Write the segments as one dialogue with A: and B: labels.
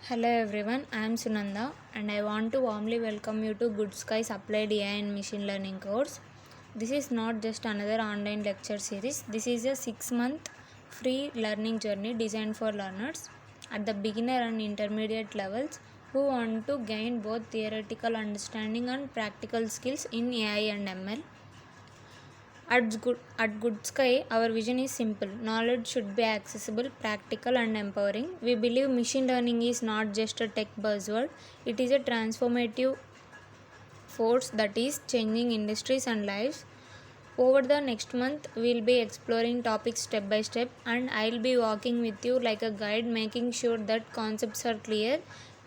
A: Hello everyone, I am Sunanda and I want to warmly welcome you to Gudsky's Applied AI and Machine Learning course. This is not just another online lecture series, this is a 6-month free learning journey designed for learners at the beginner and intermediate levels who want to gain both theoretical understanding and practical skills in AI and ML. At Gudsky, our vision is simple. Knowledge should be accessible, practical, and empowering. We believe machine learning is not just a tech buzzword, it is a transformative force that is changing industries and lives. Over the next month, we'll be exploring topics step by step, and I'll be walking with you like a guide, making sure that concepts are clear,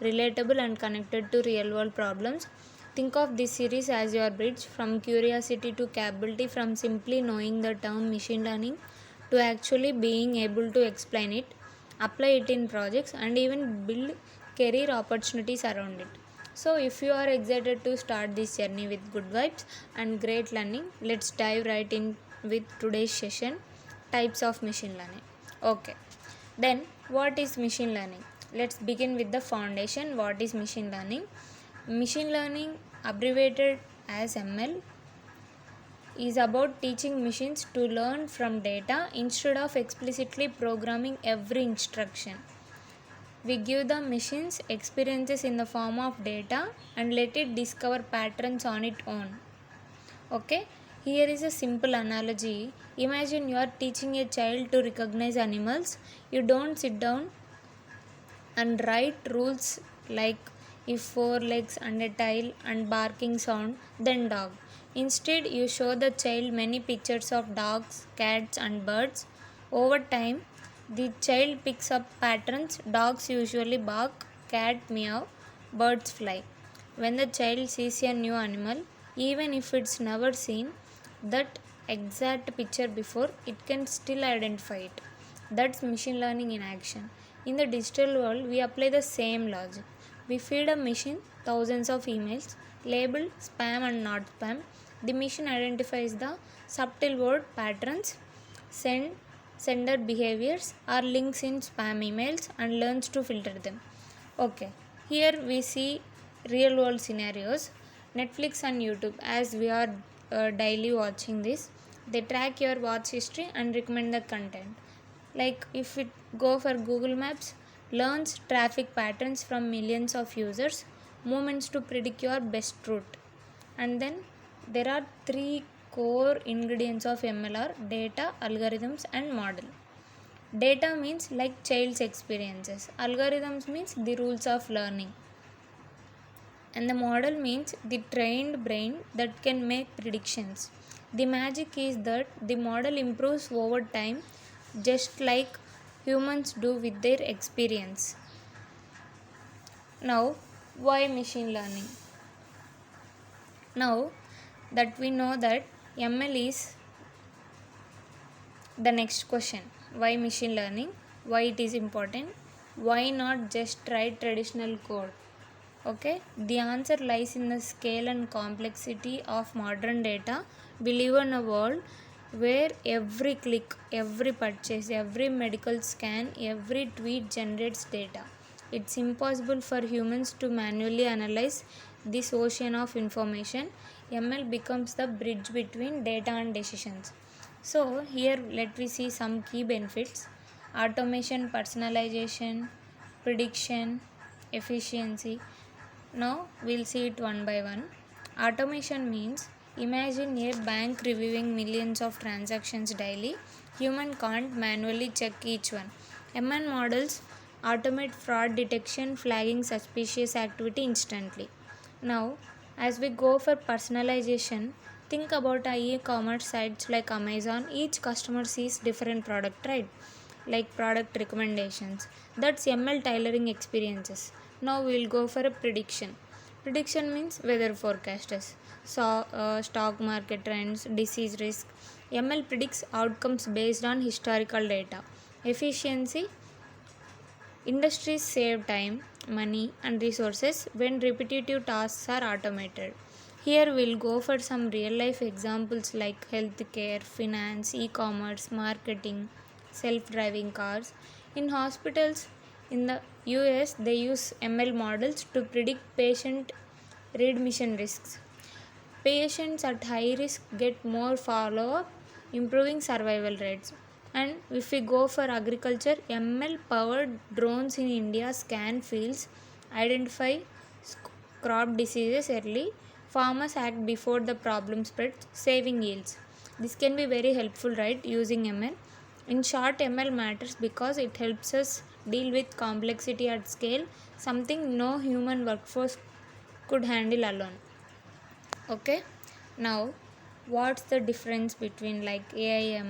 A: relatable, and connected to real world problems. Think of this series as your bridge from curiosity to capability, from simply knowing the term machine learning to actually being able to explain it, apply it in projects, and even build career opportunities around it. So, if you are excited to start this journey with good vibes and great learning, let's dive right in with today's session, types of machine learning. Okay, then what is machine learning? Let's begin with the foundation. What is machine learning? Machine learning, abbreviated as ML, is about teaching machines to learn from data instead of explicitly programming every instruction. We give the machines experiences in the form of data and let it discover patterns on its own. Okay, here is a simple analogy. Imagine you are teaching a child to recognize animals. You don't sit down and write rules like if four legs and a tail and barking sound, then dog. Instead, you show the child many pictures of dogs, cats, and birds. Over time, the child picks up patterns. Dogs usually bark, cat meow, birds fly. When the child sees a new animal, even if it's never seen that exact picture before, it can still identify it. That's machine learning in action. In the digital world, we apply the same logic. We feed a machine thousands of emails labeled spam and not spam. The machine identifies the subtle word patterns, sender behaviors, or links in spam emails and learns to filter them. Okay, here we see real world scenarios. Netflix and YouTube, as we are daily watching this, they track your watch history and recommend the content. Like if we go for Google Maps, learns traffic patterns from millions of users, movements to predict your best route. And then there are three core ingredients of MLR: data, algorithms, and model. Data means like child's experiences, algorithms means the rules of learning, and the model means the trained brain that can make predictions. The magic is that the model improves over time just like humans do with their experience. Now, why machine learning? Now that we know that ML is the next question, why machine learning? Why it is important? Why not just write traditional code? Okay, the answer lies in the scale and complexity of modern data. We live in a world where every click, every purchase, every medical scan, every tweet generates data. It's impossible for humans to manually analyze this ocean of information. ML becomes the bridge between data and decisions. So, here let me see some key benefits: automation, personalization, prediction, efficiency. Now we'll see it one by one. Automation means imagine a bank reviewing millions of transactions daily. Human can't manually check each one. ML models automate fraud detection, flagging suspicious activity instantly. Now, as we go for personalization, think about e-commerce sites like Amazon. Each customer sees different product, right? Like product recommendations. That's ML tailoring experiences. Now we'll go for a prediction. Prediction means weather forecasters, stock market trends, disease risk. ML predicts outcomes based on historical data. Efficiency: industries save time, money, and resources when repetitive tasks are automated. Here we'll go for some real life examples like healthcare, finance, e commerce, marketing, self driving cars. In hospitals, in the US, they use ML models to predict patient readmission risks. Patients at high risk get more follow up, improving survival rates. And if we go for agriculture, ML powered drones in India scan fields, identify crop diseases early, farmers act before the problem spreads, saving yields. This can be very helpful, right, using ML. In short, ML matters because it helps us deal with complexity at scale, something no human workforce could handle alone. Okay, now what's the difference between like AI,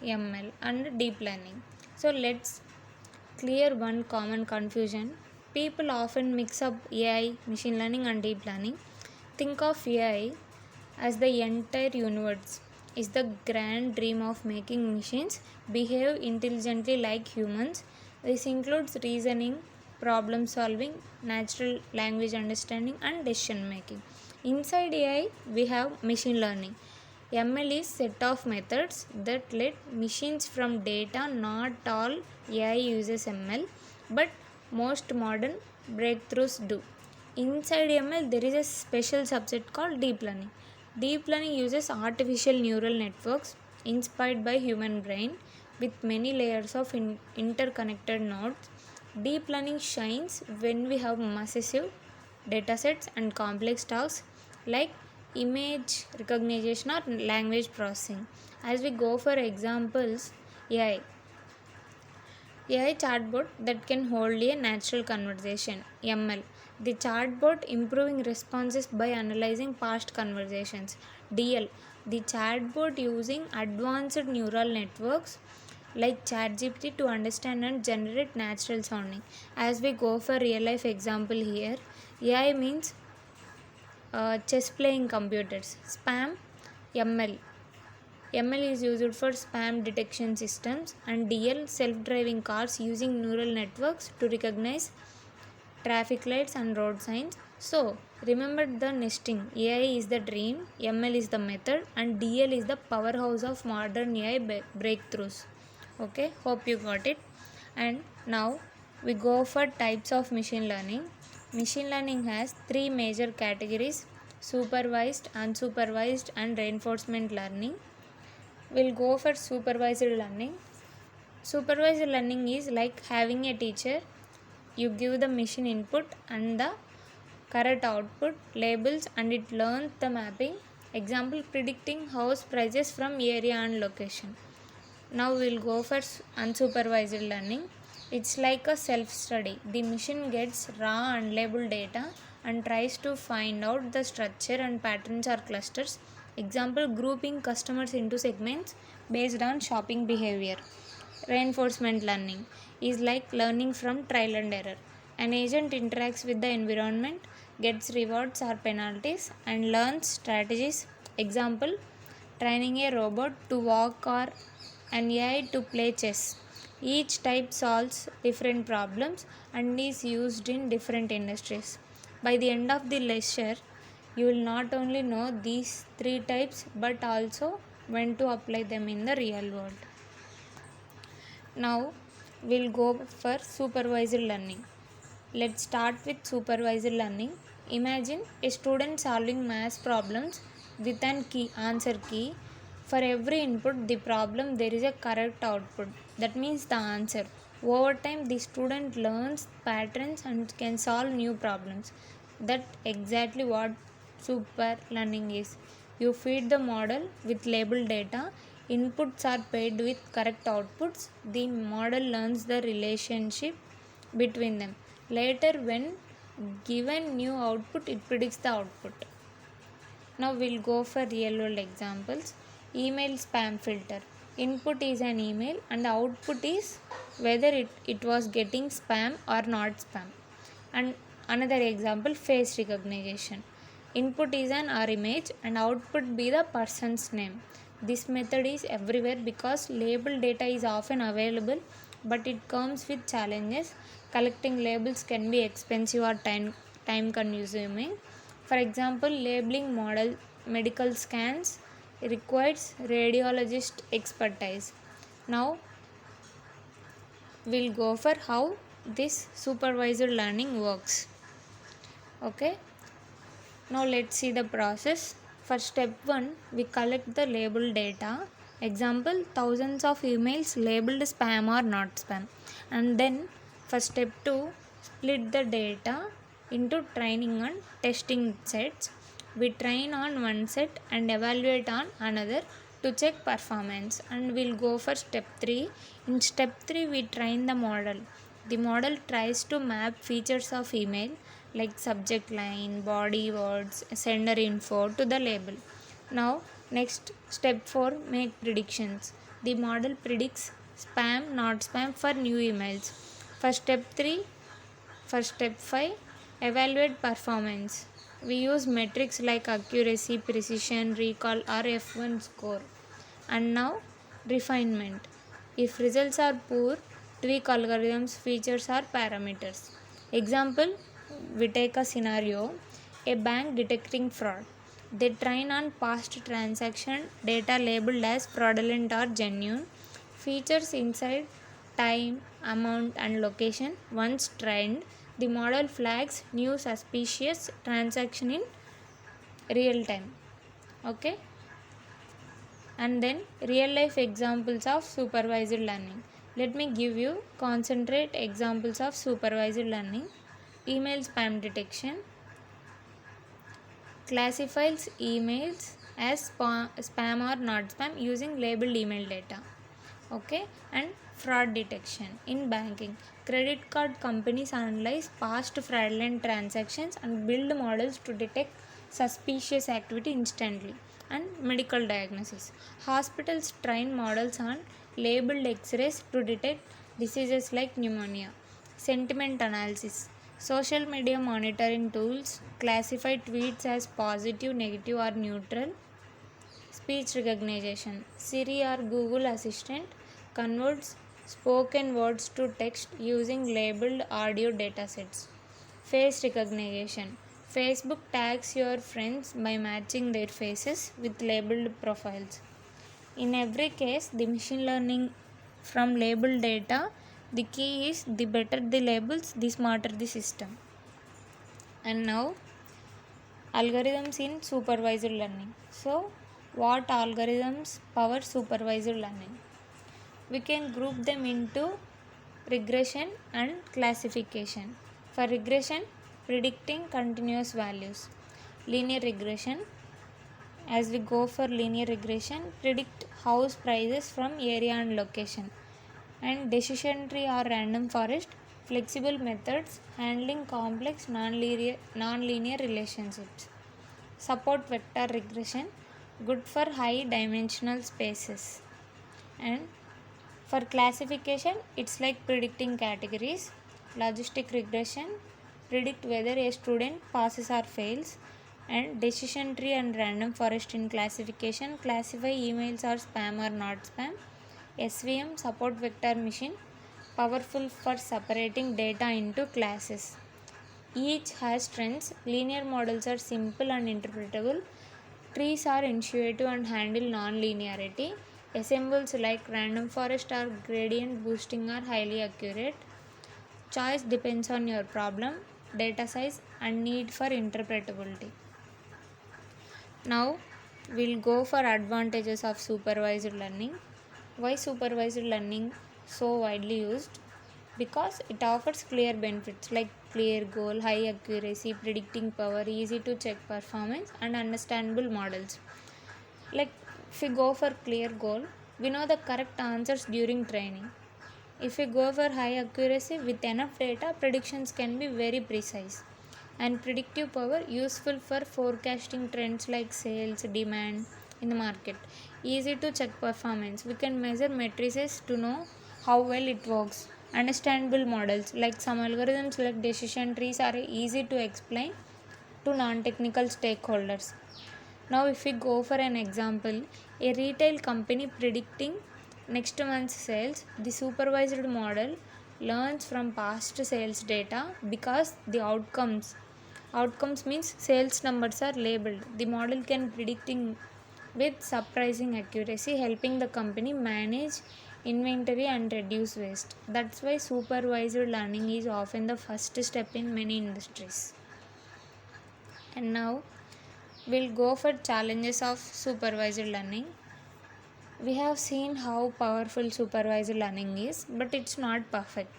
A: ML, and deep learning? So let's clear one common confusion. People often mix up AI, machine learning, and deep learning. Think of AI as the entire universe is the grand dream of making machines behave intelligently like humans. This includes reasoning, problem solving, natural language understanding, and decision making. Inside AI, we have machine learning. ML is set of methods that let machines from data. Not all AI uses ML, but most modern breakthroughs do. Inside ML, there is a special subset called deep learning. Deep learning uses artificial neural networks inspired by human brain with many layers of interconnected nodes. Deep learning shines when we have massive datasets and complex tasks like image recognition or language processing. As we go for examples, AI AI chatbot that can hold a natural conversation. ML. The chatbot improving responses by analyzing past conversations. DL. The chatbot using advanced neural networks like ChatGPT to understand and generate natural sounding. As we go for real life example here, AI means chess playing computers. Spam, ML. ML is used for spam detection systems, and DL self driving cars using neural networks to recognize traffic lights and road signs. So, remember the nesting. AI is the dream, ML is the method, and DL is the powerhouse of modern AI breakthroughs. Okay, hope you got it. And now we go for types of machine learning. Machine learning has three major categories: supervised, unsupervised, and reinforcement learning. We'll go for supervised learning. Supervised learning is like having a teacher. You give the machine input and the correct output labels, and it learns the mapping. Example, predicting house prices from area and location. Now we'll go for unsupervised learning. It's like a self study. The machine gets raw and labeled data and tries to find out the structure and patterns or clusters. Example, grouping customers into segments based on shopping behavior. Reinforcement learning is like learning from trial and error. An agent interacts with the environment, gets rewards or penalties, and learns strategies. Example, training a robot to walk or an AI to play chess. Each type solves different problems and is used in different industries. By the end of the lecture, you will not only know these three types but also when to apply them in the real world. Now we'll go for supervised learning. Let's start with supervised learning. Imagine a student solving math problems with an answer key. For every input the problem there is a correct output. That means the answer. Over time the student learns patterns and can solve new problems. That exactly what super learning is. You feed the model with labeled data. Inputs are paired with correct outputs. The model learns the relationship between them. Later, when given new output, it predicts the output. Now we'll go for real world examples. Email spam filter. Input is an email and the output is whether it was getting spam or not spam. And another example, face recognition. Input is an R image and output be the person's name. This method is everywhere because label data is often available, but it comes with challenges. Collecting labels can be expensive or time consuming. For example, labeling model medical scans requires radiologist expertise. Now we'll go for how this supervised learning works. Okay, now let's see the process. For step 1, we collect the labeled data. Example, thousands of emails labeled spam or not spam. And then for step 2, split the data into training and testing sets. We train on one set and evaluate on another to check performance. And we'll go for step 3. In step 3, we train the model. The model tries to map features of email like subject line, body words, sender info to the label. Now, next step 4, make predictions. The model predicts spam, not spam for new emails. For step 3, for step 5, evaluate performance. We use metrics like accuracy, precision, recall or F1 score. And now, refinement. If results are poor, tweak algorithms, features or parameters. Example, we take a scenario, a bank detecting fraud. They train on past transaction data labeled as fraudulent or genuine. Features inside time, amount and location. Once trained, the model flags new suspicious transaction in real time. Okay, and then real life examples of supervised learning. Let me give you concentrate examples of supervised learning. Email spam detection classifies emails as spam or not spam using labeled email data. Okay, and fraud detection in banking. Credit card companies analyze past fraudulent transactions and build models to detect suspicious activity instantly. And medical diagnosis. Hospitals train models on labeled x-rays to detect diseases like pneumonia. Sentiment analysis. Social media monitoring tools classify tweets as positive, negative or neutral. Speech recognition. Siri or Google Assistant converts spoken words to text using labeled audio datasets. Face recognition. Facebook tags your friends by matching their faces with labeled profiles. In every case, the machine learning from labeled data, the key is the better the labels, the smarter the system. And now, algorithms in supervised learning. So, what algorithms power supervised learning? We can group them into regression and classification. For regression, predicting continuous values. Linear regression, as we go for linear regression, predict house prices from area and location. And decision tree or random forest, flexible methods handling complex non-linear relationships. Support vector regression, good for high dimensional spaces. And for classification, it's like predicting categories. Logistic regression, predict whether a student passes or fails. And decision tree and random forest in classification, classify emails or spam or not spam. SVM, support vector machine, powerful for separating data into classes. Each has strengths. Linear models are simple and interpretable. Trees are intuitive and handle non-linearity. Assembles like random forest or gradient boosting are highly accurate. Choice depends on your problem, data size and need for interpretability. Now we'll go for advantages of supervised learning. Why supervised learning so widely used? Because it offers clear benefits like clear goal, high accuracy, predicting power, easy to check performance and understandable models. Like if we go for clear goal, we know the correct answers during training. If we go for high accuracy with enough data, predictions can be very precise. And predictive power useful for forecasting trends like sales, demand in the market. Easy to check performance. We can measure matrices to know how well it works. Understandable models like some algorithms like decision trees are easy to explain to non-technical stakeholders. Now if we go for an example, a retail company predicting next month's sales, the supervised model learns from past sales data because the outcomes means sales numbers are labeled. The model can predicting with surprising accuracy, helping the company manage inventory and reduce waste. That's why supervised learning is often the first step in many industries. And now we'll go for challenges of supervised learning. We have seen how powerful supervised learning is, but it's not perfect.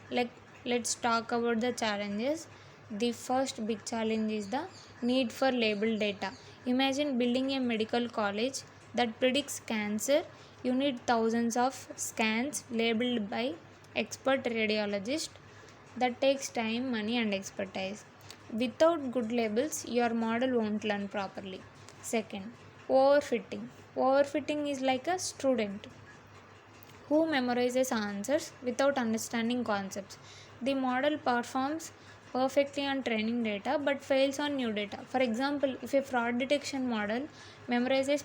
A: Let's talk about the challenges. The first big challenge is the need for labeled data. Imagine building a medical college that predicts cancer. You need thousands of scans labeled by expert radiologists. That takes time, money, and expertise. Without good labels, your model won't learn properly. Second, overfitting. Overfitting is like a student who memorizes answers without understanding concepts. The model performs perfectly on training data but fails on new data. For example, if a fraud detection model memorizes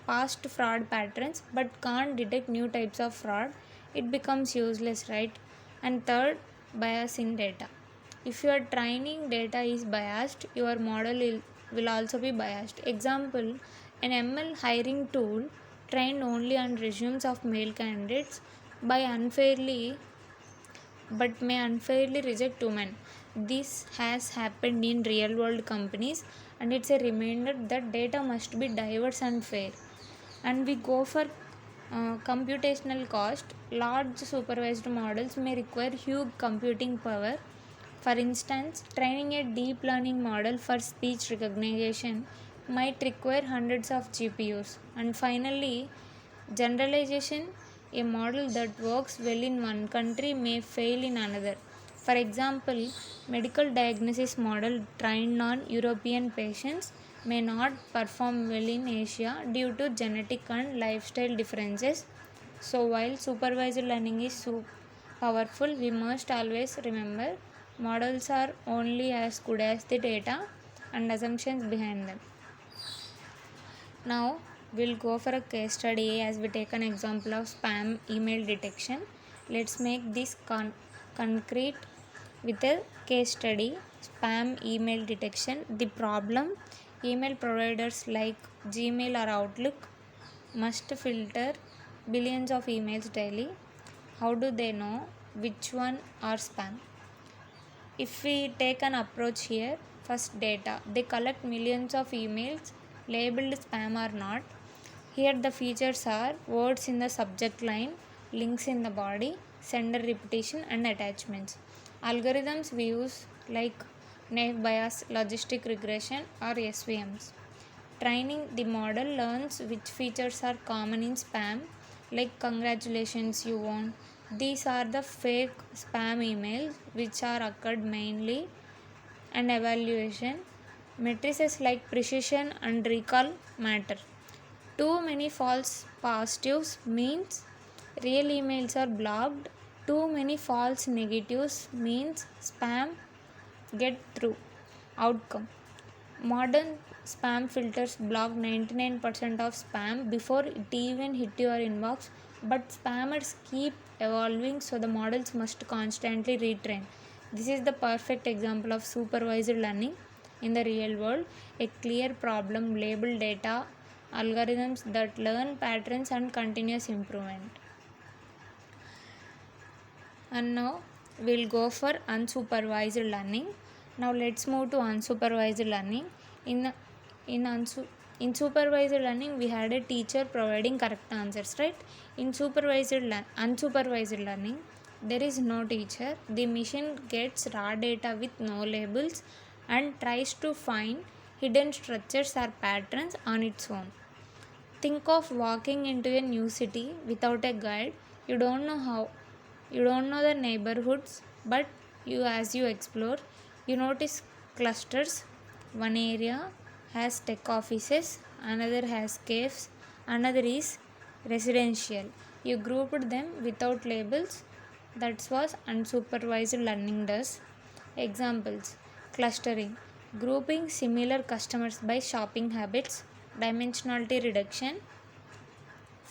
A: past fraud patterns but can't detect new types of fraud, it becomes useless, right? And third, bias in data. If your training data is biased, your model will also be biased. Example, an ML hiring tool trained only on resumes of male candidates by unfairly but may unfairly reject women. This has happened in real world companies, and it's a reminder that data must be diverse and fair. And we go for computational cost. Large supervised models may require huge computing power. For instance, training a deep learning model for speech recognition might require hundreds of GPUs. And finally, generalization. A model that works well in one country may fail in another. For example, medical diagnosis model trained on European patients may not perform well in Asia due to genetic and lifestyle differences. So while supervised learning is so powerful, we must always remember models are only as good as the data and assumptions behind them. Now we'll go for a case study as we take an example of spam email detection. Let's make this concrete with a case study. Spam email detection. The problem: email providers like Gmail or Outlook must filter billions of emails daily. How do they know which one are spam? If we take an approach here, first data, they collect millions of emails labeled spam or not. Here the features are words in the subject line, links in the body, sender repetition and attachments. Algorithms we use like naive Bayes, logistic regression or SVMs. Training: the model learns which features are common in spam, like congratulations you won. These are the fake spam emails which are occurred mainly. And evaluation: matrices like precision and recall matter. Too many false positives means real emails are blocked. Too many false negatives means spam get through. Outcome: modern spam filters block 99% of spam before it even hit your inbox, but spammers keep evolving, so the models must constantly retrain. This is the perfect example of supervised learning in the real world, a clear problem, labeled data, algorithms that learn patterns, and continuous improvement. And now we'll go for unsupervised learning. Now let's move to unsupervised learning. In in supervised learning, we had a teacher providing correct answers, right? In unsupervised learning, there is no teacher. The machine gets raw data with no labels and tries to find hidden structures or patterns on its own. Think of walking into a new city without a guide. You don't know the neighborhoods, but as you explore, you notice clusters. One area has tech offices, another has caves, another is residential. You grouped them without labels. That's what unsupervised learning does. Examples: clustering, grouping similar customers by shopping habits. Dimensionality reduction,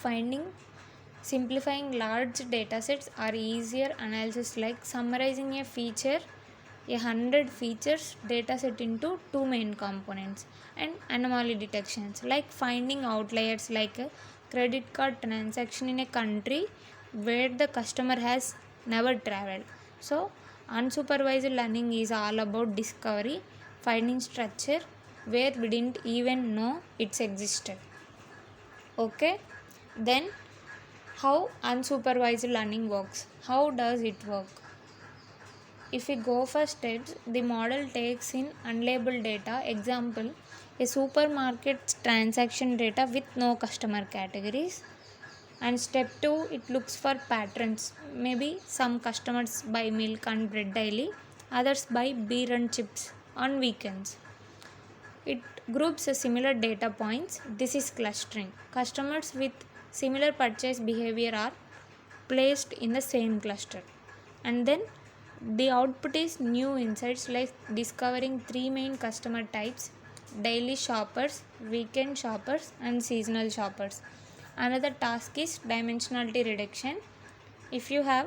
A: finding simplifying large datasets are easier analysis like summarizing a hundred features dataset into two main components. And anomaly detections like finding outliers like a credit card transaction in a country where the customer has never traveled. So, unsupervised learning is all about discovery, finding structure where we didn't even know it's existed. Okay, then how unsupervised learning works? How does it work? If we go for steps, the model takes in unlabeled data, example, a supermarket's transaction data with no customer categories. And step 2, it looks for patterns. Maybe some customers buy milk and bread daily, others buy beer and chips on weekends. It groups similar data points. This is clustering. Customers with similar purchase behavior are placed in the same cluster. And then the output is new insights like discovering three main customer types: daily shoppers, weekend shoppers, and seasonal shoppers. Another task is dimensionality reduction. If you have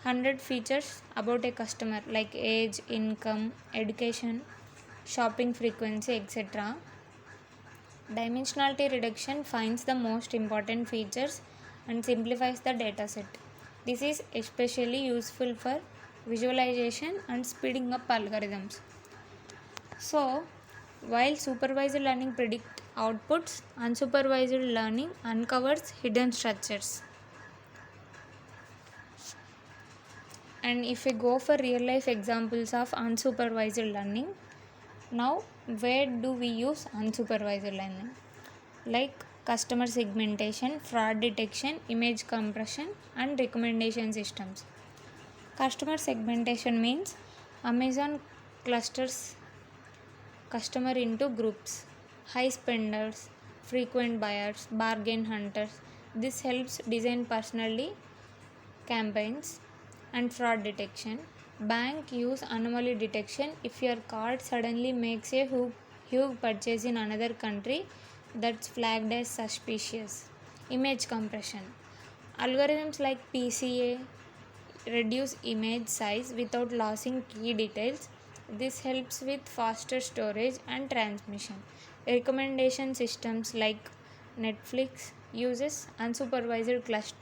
A: 100 features about a customer like age, income, education, shopping frequency, etc., dimensionality reduction finds the most important features and simplifies the dataset. This is especially useful for visualization and speeding up algorithms. So, while supervised learning predicts outputs, unsupervised learning uncovers hidden structures. And if we go for real life examples of unsupervised learning, now where do we use unsupervised learning? Like customer segmentation, fraud detection, image compression, and recommendation systems. Customer segmentation means Amazon clusters customer into groups: high spenders, frequent buyers, bargain hunters. This helps design personally campaigns. And fraud detection. Bank use anomaly detection. If your card suddenly makes a huge purchase in another country, that's flagged as suspicious. Image compression. Algorithms like PCA reduce image size without losing key details. This helps with faster storage and transmission. Recommendation systems like Netflix uses unsupervised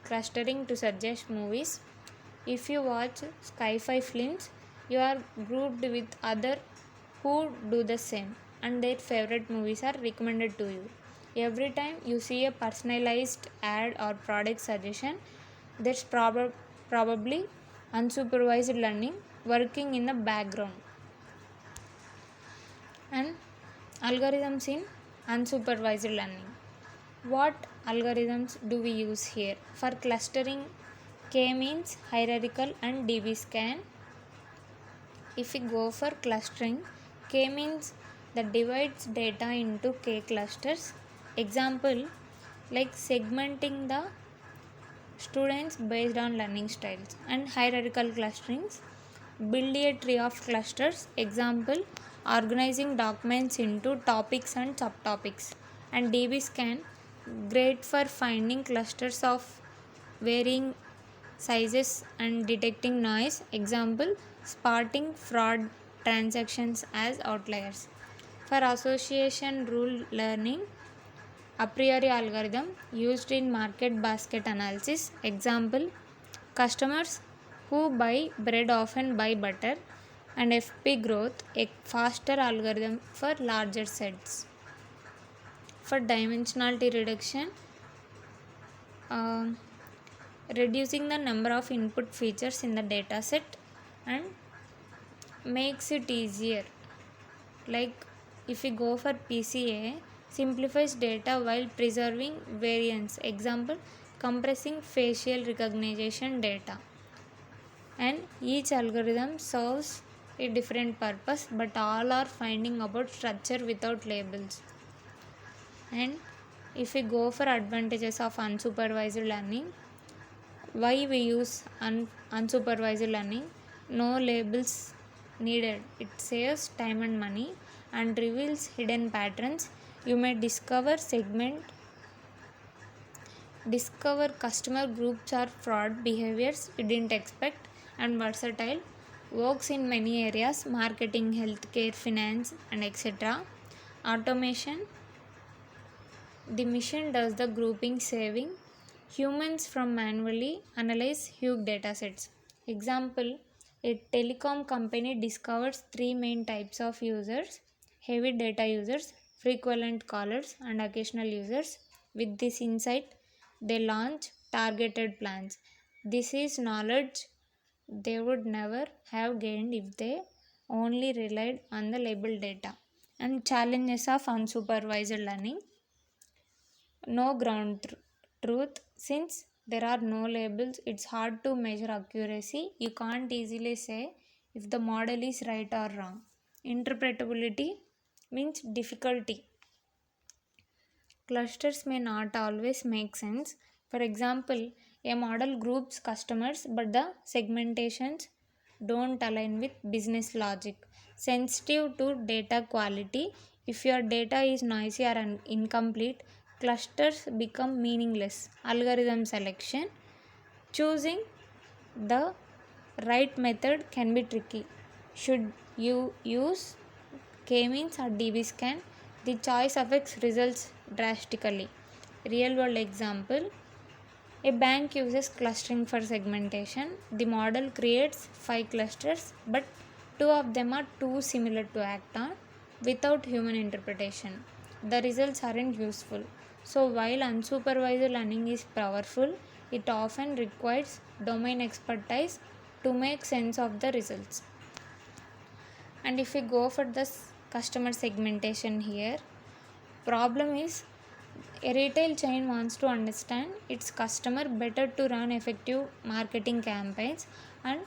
A: clustering to suggest movies. If you watch sci-fi films, you are grouped with others who do the same, and their favorite movies are recommended to you. Every time you see a personalized ad or product suggestion, that's probably unsupervised learning working in the background. And algorithms in unsupervised learning. What algorithms do we use here? For clustering, K means hierarchical and DB scan. If we go for clustering, K means that divides data into K clusters. Example, like segmenting the students based on learning styles. And hierarchical clusterings, build a tree of clusters. Example, organizing documents into topics and subtopics. And DB scan, great for finding clusters of varying sizes and detecting noise. Example, spotting fraud transactions as outliers. For association rule learning, a priori algorithm used in market basket analysis. Example, customers who buy bread often buy butter. And FP growth, a faster algorithm for larger sets. For dimensionality reduction, reducing the number of input features in the dataset and makes it easier. Like if we go for PCA, simplifies data while preserving variance. Example, compressing facial recognition data. And each algorithm serves a different purpose, but all are finding about structure without labels. And if we go for advantages of unsupervised learning, why we use unsupervised learning? No labels needed. It saves time and money and reveals hidden patterns. You may discover customer groups or fraud behaviors you didn't expect. And versatile, works in many areas: marketing, healthcare, finance, and etc. Automation, the machine does the grouping, saving Humans from manually analyze huge datasets. Example, a telecom company discovers three main types of users: heavy data users, frequent callers, and occasional users. With this insight, they launch targeted plans. This is knowledge they would never have gained if they only relied on the labeled data. And challenges of unsupervised learning: no truth. Since there are no labels, it's hard to measure accuracy. You can't easily say if the model is right or wrong. Interpretability means difficulty. Clusters may not always make sense. For example, a model groups customers but the segmentations don't align with business logic. Sensitive to data quality. If your data is noisy or incomplete, clusters become meaningless. Algorithm selection. Choosing the right method can be tricky. Should you use K-means or DB scan? The choice affects results drastically. Real world example: a bank uses clustering for segmentation. The model creates 5 clusters, but 2 of them are too similar to act on without human interpretation. The results aren't useful. So, while unsupervised learning is powerful, it often requires domain expertise to make sense of the results. And if we go for the customer segmentation here, problem is a retail chain wants to understand its customer better to run effective marketing campaigns. And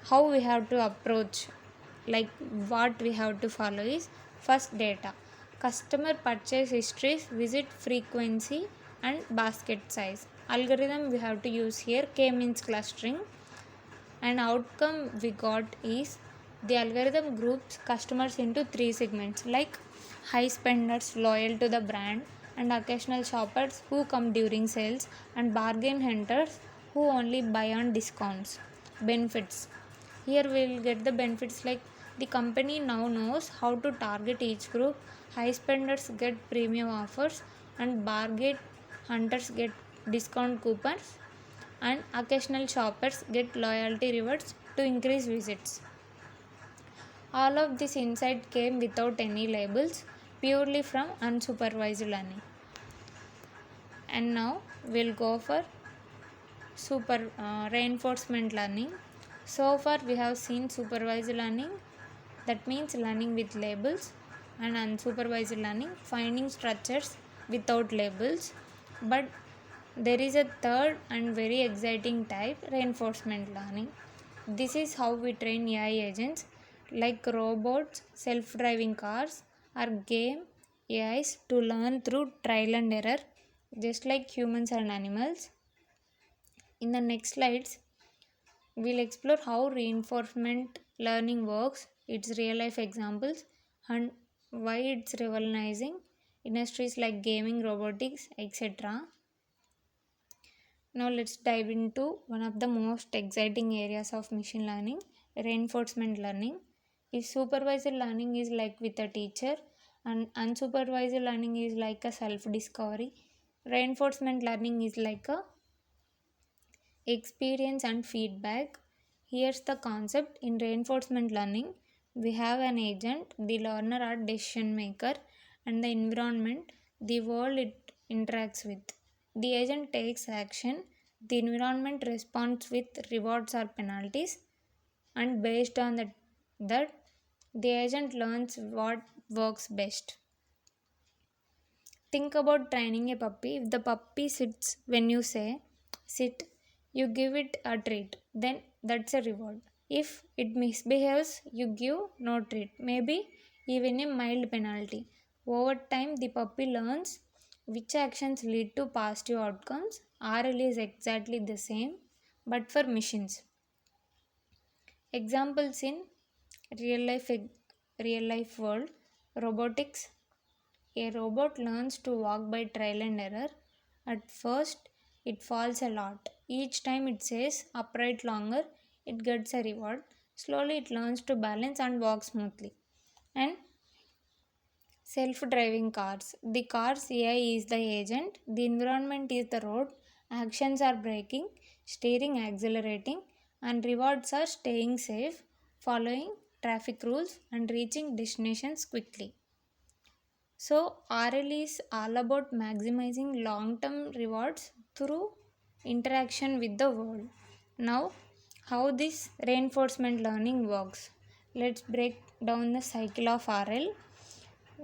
A: how we have to approach, like what we have to follow is: first, data, customer purchase histories, visit frequency, and basket size. Algorithm we have to use here k-means clustering. And outcome we got is the algorithm groups customers into 3 segments, like high spenders loyal to the brand, and occasional shoppers who come during sales, and bargain hunters who only buy on discounts. Benefits: here we will get the benefits like the company now knows how to target each group. High spenders get premium offers, and bargain hunters get discount coupons, and occasional shoppers get loyalty rewards to increase visits. All of this insight came without any labels, purely from unsupervised learning. And now we'll go for reinforcement learning. So far we have seen supervised learning, that means learning with labels, and unsupervised learning, finding structures without labels. But there is a third and very exciting type, reinforcement learning. This is how we train AI agents like robots, self-driving cars, or game AIs to learn through trial and error, just like humans and animals. In the next slides, we'll explore how reinforcement learning works, its real life examples, and why it's revolutionizing industries like gaming, robotics, etc. Now let's dive into one of the most exciting areas of machine learning, reinforcement learning. If supervised learning is like with a teacher and unsupervised learning is like a self-discovery, reinforcement learning is like a experience and feedback. Here's the concept: in reinforcement learning, we have an agent, the learner or decision maker, and the environment, the world it interacts with. The agent takes action, the environment responds with rewards or penalties, and based on that the agent learns what works best. Think about training a puppy. If the puppy sits when you say sit, you give it a treat, then that's a reward. If it misbehaves, you give no treat, maybe even a mild penalty. Over time, the puppy learns which actions lead to positive outcomes. RL is exactly the same, but for machines. Examples in real life real life world: robotics. A robot learns to walk by trial and error. At first, it falls a lot. Each time it says upright longer, it gets a reward. Slowly, it learns to balance and walk smoothly. And self driving cars. The car's AI is the agent, the environment is the road, Actions are braking, steering, accelerating, and rewards are staying safe, following traffic rules, and reaching destinations quickly. So, RL is all about maximizing long term rewards through interaction with the world. Now, how this reinforcement learning works. Let's break down the cycle of RL.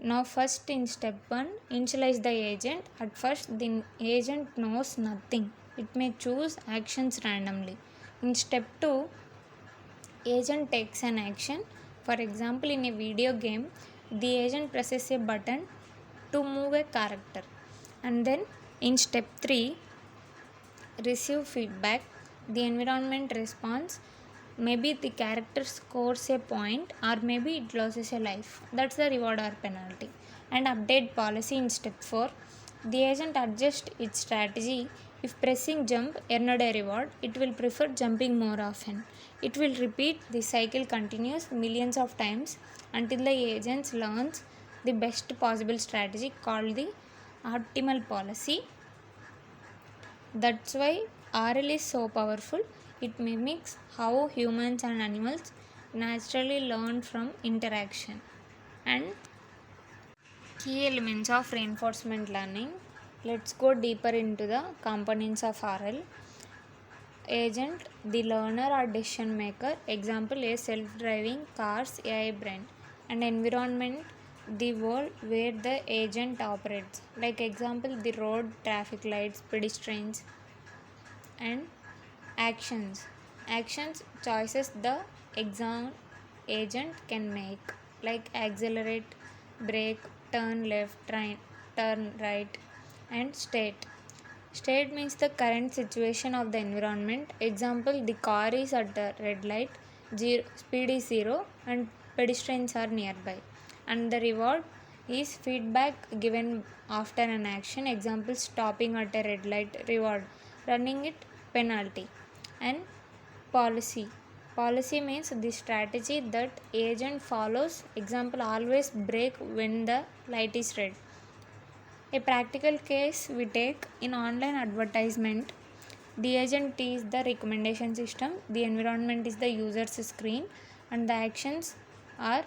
A: Now, first in step 1, initialize the agent. At first, the agent knows nothing, it may choose actions randomly. In step 2, agent takes an action. For example, in a video game, the agent presses a button to move a character. And then in step 3, receive feedback. The environment responds. Maybe the character scores a point or maybe it loses a life. That's the reward or penalty. And update policy in step 4. The agent adjusts its strategy. If pressing jump earned a reward, it will prefer jumping more often. It will repeat. The cycle continues millions of times until the agent learns the best possible strategy called the optimal policy. That's why RL is so powerful. It mimics how humans and animals naturally learn from interaction. And key elements of reinforcement learning. Let's go deeper into the components of RL. Agent, the learner or decision maker. Example, a self-driving car's AI brain. And environment, the world where the agent operates. Like example, the road, traffic lights, pedestrians. And actions, choices the exam agent can make, like accelerate, brake, turn left, turn right. And state means the current situation of the environment. Example, the car is at the red light, speed is 0 and pedestrians are nearby. And the reward is feedback given after an action. Example, stopping at a red light, reward, running it, penalty. And policy means the strategy that agent follows. Example, always brake when the light is red. A practical case we take in online advertisement. The agent is the recommendation system, the environment is the user's screen, and the actions are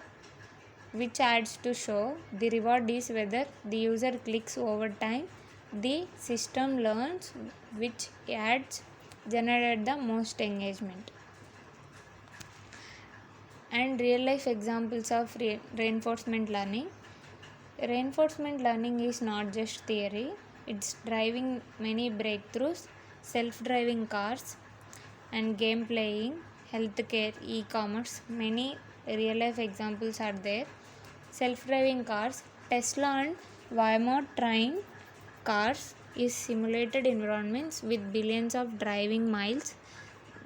A: which ads to show. The reward is whether the user clicks over time. The system learns which ads generate the most engagement. And real life examples of reinforcement learning. Reinforcement learning is not just theory, it's driving many breakthroughs, self-driving cars and game playing, healthcare, e-commerce. Many real life examples are there. Self-driving cars, Tesla and Waymo train cars is simulated environments with billions of driving miles.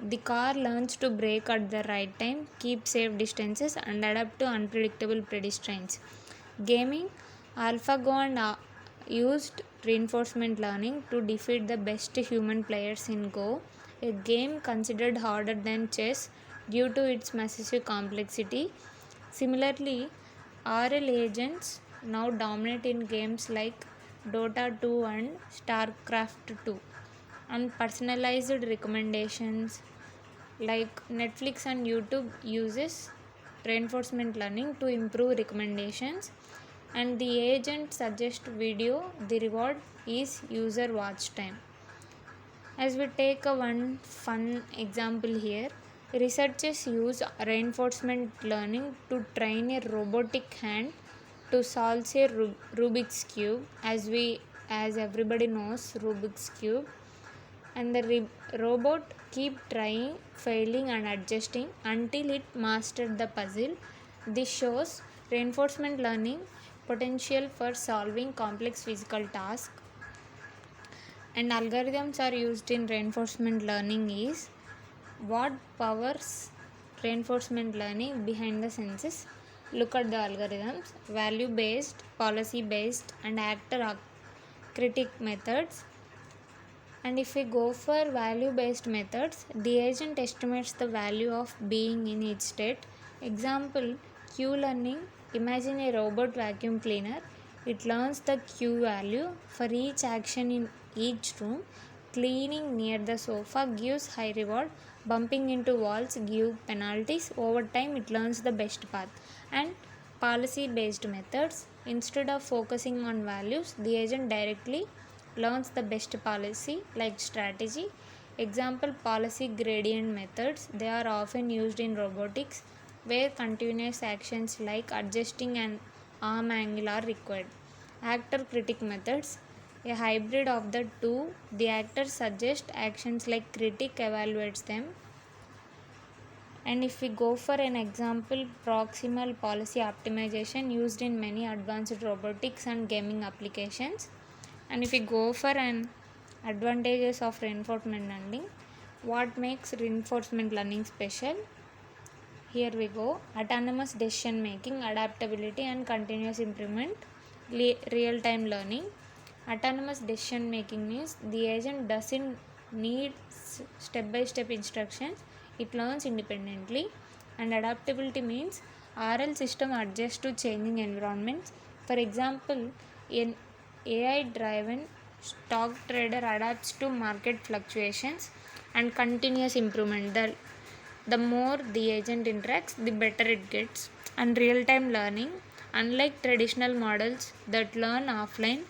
A: The car learns to brake at the right time, keep safe distances and adapt to unpredictable pedestrians. Gaming, AlphaGo and used reinforcement learning to defeat the best human players in Go, a game considered harder than chess due to its massive complexity. Similarly, RL agents now dominate in games like Dota 2 and StarCraft 2. And personalized recommendations like Netflix and YouTube uses reinforcement learning to improve recommendations. And the agent suggests video, the reward is user watch time. As we take a one fun example here, researchers use reinforcement learning to train a robotic hand to solve a Rubik's cube. As everybody knows Rubik's cube, and the robot keep trying, failing and adjusting until it mastered the puzzle. This shows reinforcement learning potential for solving complex physical tasks. And algorithms are used in reinforcement learning is what powers reinforcement learning behind the scenes. Look at the algorithms: value based, policy based and actor critic methods. And if we go for value based methods, the agent estimates the value of being in each state. Example, Q learning. Imagine a robot vacuum cleaner. It learns the Q value for each action in each room. Cleaning near the sofa gives high reward. Bumping into walls give penalties. Over time, it learns the best path. And policy based methods. Instead of focusing on values, the agent directly learns the best policy like strategy. Example policy gradient methods. They are often used in robotics where continuous actions like adjusting an arm angle are required. Actor critic methods. A hybrid of the two, the actor suggests actions like critic evaluates them. And if we go for an example, proximal policy optimization used in many advanced robotics and gaming applications. And if we go for an advantages of reinforcement learning, what makes reinforcement learning special? Here we go. Autonomous decision making, adaptability and continuous improvement, real time learning. Autonomous decision making means the agent doesn't need step by step instructions, it learns independently. And adaptability means RL system adjusts to changing environments. For example, an AI driven stock trader adapts to market fluctuations. And continuous improvement, the more the agent interacts, the better it gets. And real time learning, unlike traditional models that learn offline,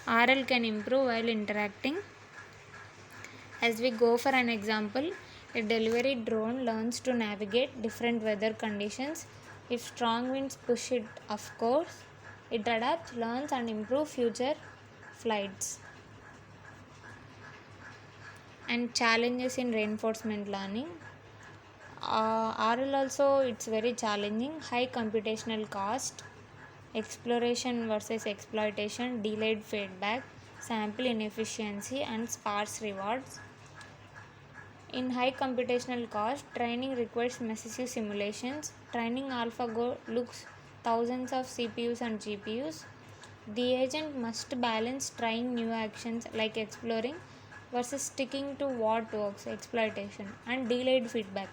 A: RL can improve while interacting. As we go for an example, a delivery drone learns to navigate different weather conditions. If strong winds push it off course, it adapts, learns, and improves future flights. And challenges in reinforcement learning. RL also it's very challenging. High computational cost, exploration versus exploitation, delayed feedback, sample inefficiency, and sparse rewards. In high computational cost, training requires massive simulations. Training AlphaGo looks thousands of CPUs and GPUs. The agent must balance trying new actions like exploring versus sticking to what works, exploitation, and delayed feedback.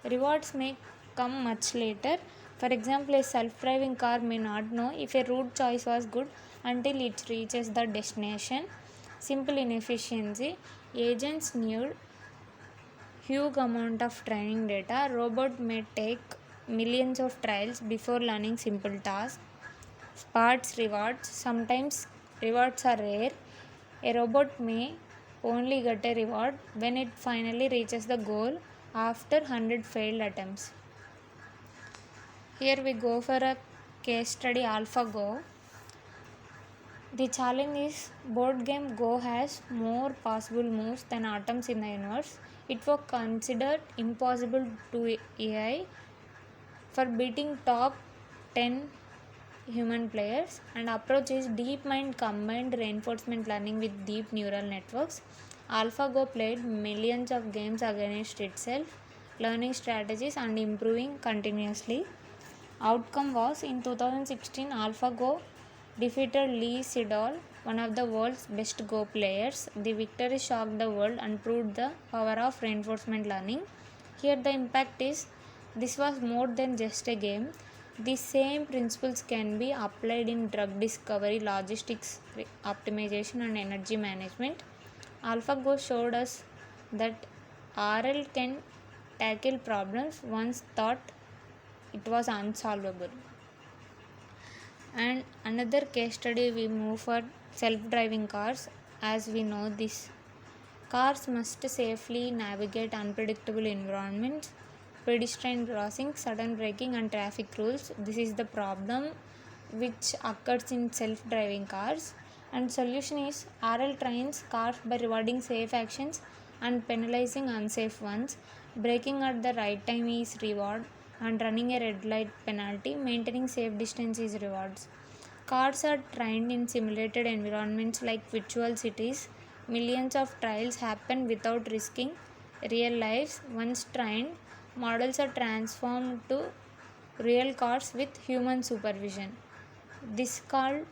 A: Rewards may come much later. For example, a self-driving car may not know if a route choice was good until it reaches the destination. Simple inefficiency. Agents need huge amount of training data. Robot may take millions of trials before learning simple tasks. Sparse rewards. Sometimes rewards are rare. A robot may only get a reward when it finally reaches the goal after 100 failed attempts. Here we go for a case study AlphaGo. The challenge is board game Go has more possible moves than atoms in the universe. It was considered impossible to AI for beating top 10 human players, and approach is deep mind combined reinforcement learning with deep neural networks. AlphaGo played millions of games against itself, learning strategies and improving continuously. Outcome was in 2016 AlphaGo defeated Lee Sedol, one of the world's best Go players. The victory shocked the world and proved the power of reinforcement learning. Here the impact is this was more than just a game. The same principles can be applied in drug discovery, logistics optimization, and energy management. AlphaGo showed us that RL can tackle problems once thought it was unsolvable. And another case study we move for self-driving cars. As we know, this cars must safely navigate unpredictable environments, pedestrian crossing, sudden braking, and traffic rules. This is the problem which occurs in self-driving cars. And solution is RL trains cars by rewarding safe actions and penalizing unsafe ones. Braking at the right time is reward, and running a red light penalty. Maintaining safe distance is rewards. Cars are trained in simulated environments like virtual cities. Millions of trials happen without risking real lives. Once trained, models are transformed to real cars with human supervision. This is called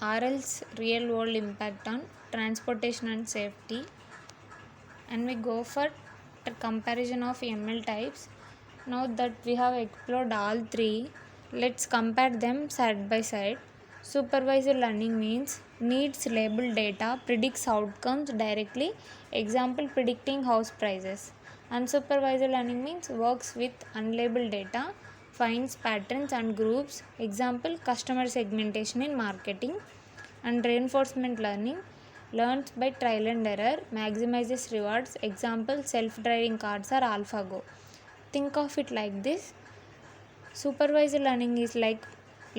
A: RL's real world impact on transportation and safety. And we go for a comparison of ML types. Now that we have explored all three, let's compare them side by side. Supervised learning means needs labeled data, predicts outcomes directly, example predicting house prices. Unsupervised learning means works with unlabeled data, finds patterns and groups, example customer segmentation in marketing. And reinforcement learning learns by trial and error, maximizes rewards, example self-driving cars or AlphaGo. Think of it like this: supervised learning is like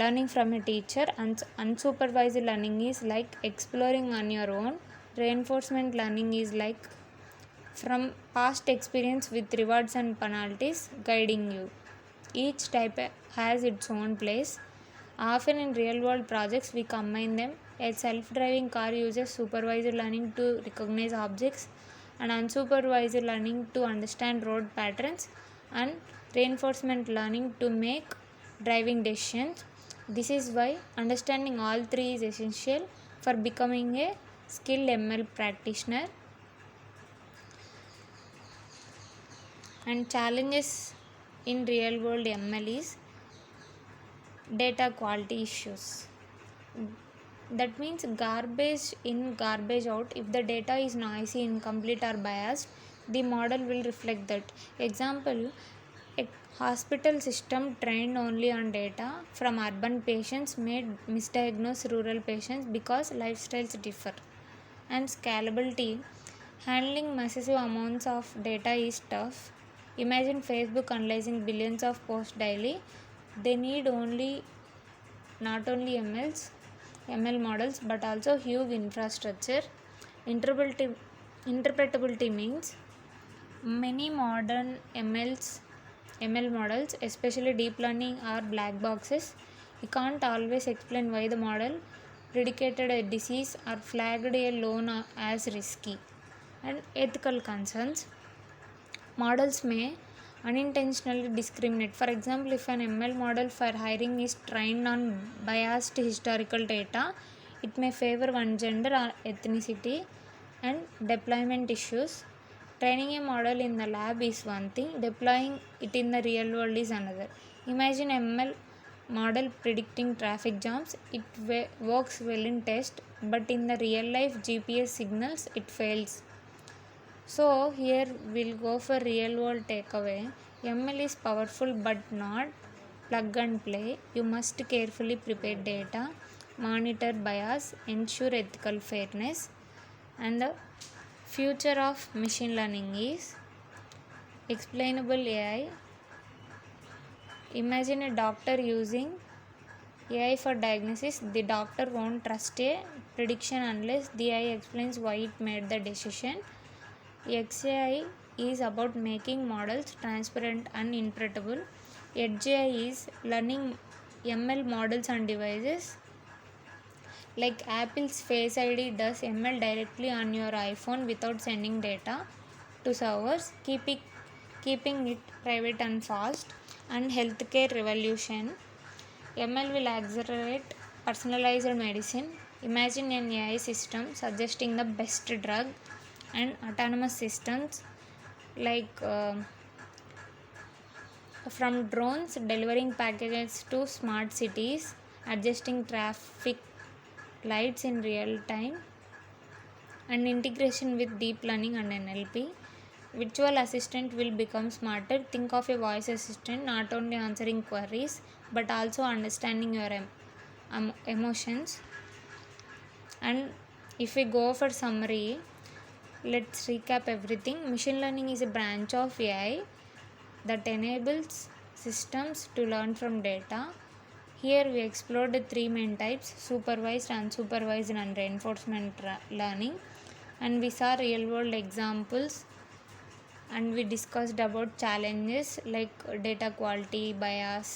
A: learning from a teacher, and unsupervised learning is like exploring on your own. Reinforcement learning is like from past experience with rewards and penalties guiding you. Each type has its own place. Often in real world projects, we combine them. A self driving car uses supervised learning to recognize objects, and unsupervised learning to understand road patterns, and reinforcement learning to make driving decisions. This is why understanding all three is essential for becoming a skilled ML practitioner. And challenges in real world ML is data quality issues. That means garbage in, garbage out. If the data is noisy, incomplete, or biased, the model will reflect that. Example: a hospital system trained only on data from urban patients may misdiagnose rural patients because lifestyles differ. And scalability: handling massive amounts of data is tough. Imagine Facebook analyzing billions of posts daily. They need not only ML models but also huge infrastructure. Interpretability means many modern ML models, especially deep learning, are black boxes. You can't always explain why the model predicated a disease or flagged a loan as risky. And ethical concerns: models may unintentionally discriminate. For example, if an ML model for hiring is trained on biased historical data, it may favor one gender or ethnicity. And deployment issues: training a model in the lab is one thing, deploying it in the real world is another. Imagine ML model predicting traffic jams. It works well in test, but in the real life GPS signals it fails. So here we'll go for real world takeaway. ML is powerful but not plug and play. You must carefully prepare data, monitor bias, ensure ethical fairness. And the future of machine learning is explainable AI. Imagine a doctor using AI for diagnosis. The doctor won't trust a prediction unless the AI explains why it made the decision. XAI is about making models transparent and interpretable. Edge AI is learning ML models on devices. Like Apple's Face ID does ML directly on your iPhone without sending data to servers, keeping it private and fast. And healthcare revolution: ML will accelerate personalized medicine. Imagine an AI system suggesting the best drug, and autonomous systems like from drones delivering packages to smart cities, adjusting traffic lights in real time. And integration with deep learning and NLP. Virtual assistant will become smarter. Think of a voice assistant not only answering queries but also understanding your emotions. And if we go for summary, let's recap everything. Machine learning is a branch of AI that enables systems to learn from data. Here we explored the three main types: supervised, unsupervised, and reinforcement learning. And we saw real world examples, and we discussed about challenges like data quality, bias,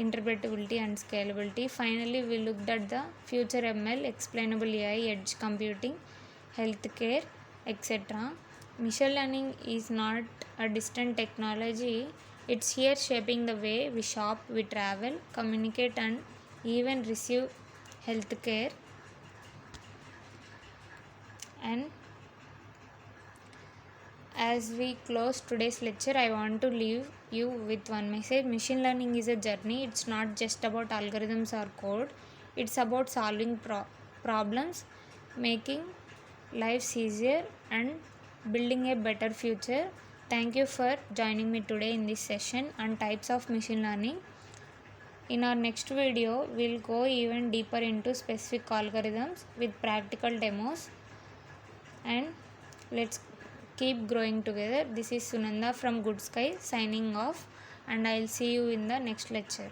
A: interpretability, and scalability. Finally, we looked at the future ML, explainable AI, edge computing, healthcare, etc. Machine learning is not a distant technology, it's here shaping the way we shop, we travel, communicate, and even receive healthcare. And as we close today's lecture, I want to leave you with one message. Machine learning is a journey. It's not just about algorithms or code. It's about solving problems, making lives easier, and building a better future. Thank you for joining me today in this session on types of machine learning. In our next video, we'll go even deeper into specific algorithms with practical demos, and let's keep growing together. This is Sunanda from Gudsky signing off, and I'll see you in the next lecture.